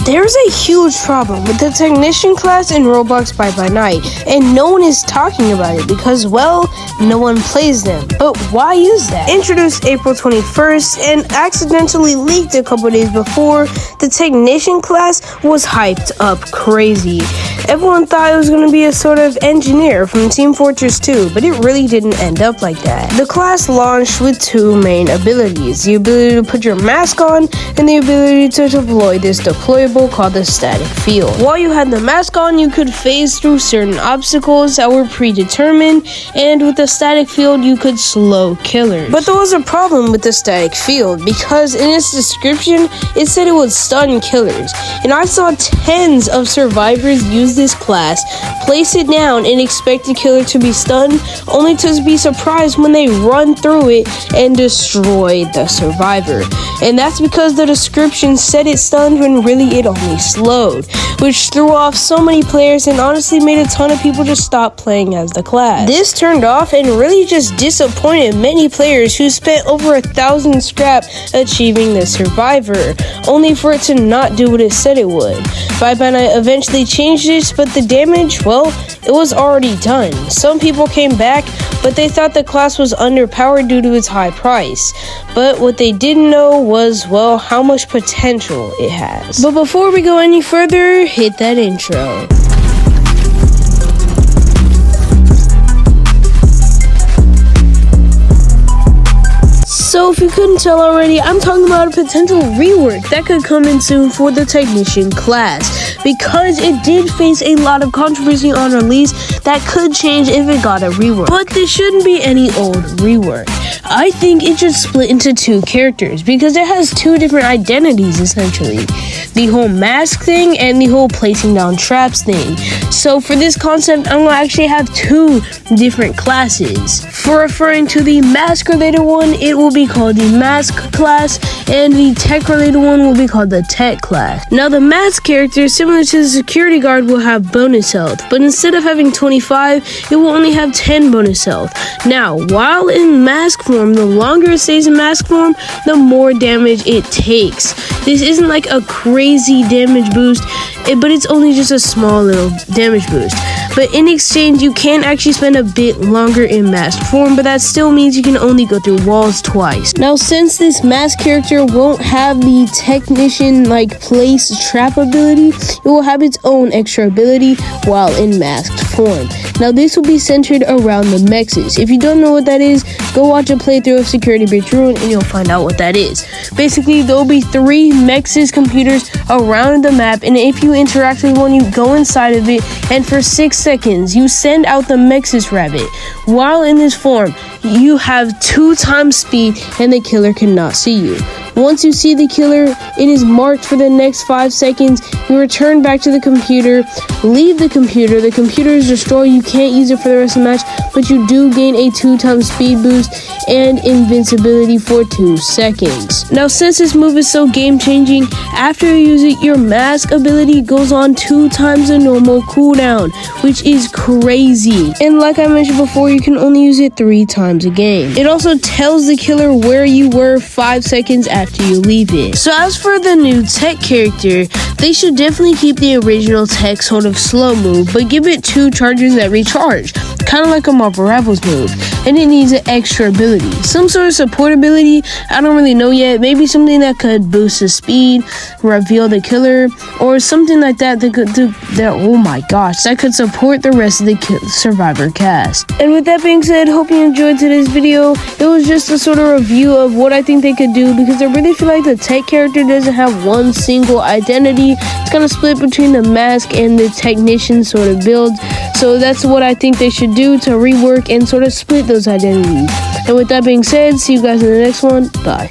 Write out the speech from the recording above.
There's a huge problem with the technician class in Roblox by night, and no one is talking about it because, well, no one plays them. But why use that? Introduced April 21st and accidentally leaked a couple days before, the technician class was hyped up crazy. Everyone thought it was going to be a sort of engineer from Team Fortress 2, but it really didn't end up like that. The class launched with two main abilities: the ability to put your mask on and the ability to deploy this deployable called the static field. While you had the mask on, you could phase through certain obstacles that were predetermined, and with the static field, you could slow killers. But there was a problem with the static field because in its description, it said it would stun killers, and I saw tens of survivors use this class, place it down, and expect the killer to be stunned, only to be surprised when they run through it and destroy the survivor. And that's because the description said it stunned when really it only slowed, which threw off so many players and honestly made a ton of people just stop playing as the class. This turned off and really just disappointed many players who spent over 1,000 scrap achieving the survivor, only for it to not do what it said it would. By Night eventually changed this, but the damage, well, it was already done. Some people came back, but they thought the class was underpowered due to its high price. But what they didn't know was, well, how much potential it has. But before we go any further, hit that intro. So if you couldn't tell already, I'm talking about a potential rework that could come in soon for the technician class, because it did face a lot of controversy on release that could change if it got a rework. But this shouldn't be any old rework. I think it should split into two characters because it has two different identities essentially. The whole mask thing and the whole placing down traps thing. So for this concept, I'm gonna actually have two different classes. For referring to the mask related one, it will be called the mask class, and the tech related one will be called the tech class. Now the mask character, similar to the security guard, will have bonus health, but instead of having 25, it will only have 10 bonus health. Now, while in mask form, the longer it stays in mask form, the more damage it takes. This isn't like a crazy damage boost, but it's only just a small little damage boost. But in exchange, you can actually spend a bit longer in mask form, but that still means you can only go through walls twice. Now, since this mask character won't have the technician like place trap ability, it will have its own extra ability while in masked form. Now, this will be centered around the mexes. If you don't know what that is, go watch a playthrough of Security Breach Ruin and you'll find out what that is. Basically, there will be 3 mexes computers around the map, and if you interact with one, you go inside of it, and for 6 seconds, you send out the Mexus rabbit. While in this form, you have 2 times speed and the killer cannot see you. Once you see the killer, it is marked for the next 5 seconds. You return back to the computer, leave the computer is destroyed, you can't use it for the rest of the match, but you do gain a 2 times speed boost and invincibility for 2 seconds. Now, since this move is so game changing, after you use it, your mask ability goes on 2 times the normal cooldown, which is crazy. And like I mentioned before, you can only use it 3 times a game. It also tells the killer where you were 5 seconds after you leave it. So as for the new tech character, they should definitely keep the original tech sort of slow move, but give it 2 charges that recharge, kind of like a Marvel Rivals move, and it needs an extra ability. Some sort of support ability, I don't really know yet, maybe something that could boost the speed, reveal the killer, or something like that that could do that, oh my gosh, that could support the rest of the survivor cast. And with that being said, hope you enjoyed today's video. It was just a sort of review of what I think they could do, because I really feel like the tech character doesn't have one single identity. It's kind of split between the mask and the technician sort of build. So that's what I think they should do to rework and sort of split those identities. And with that being said, see you guys in the next one. Bye.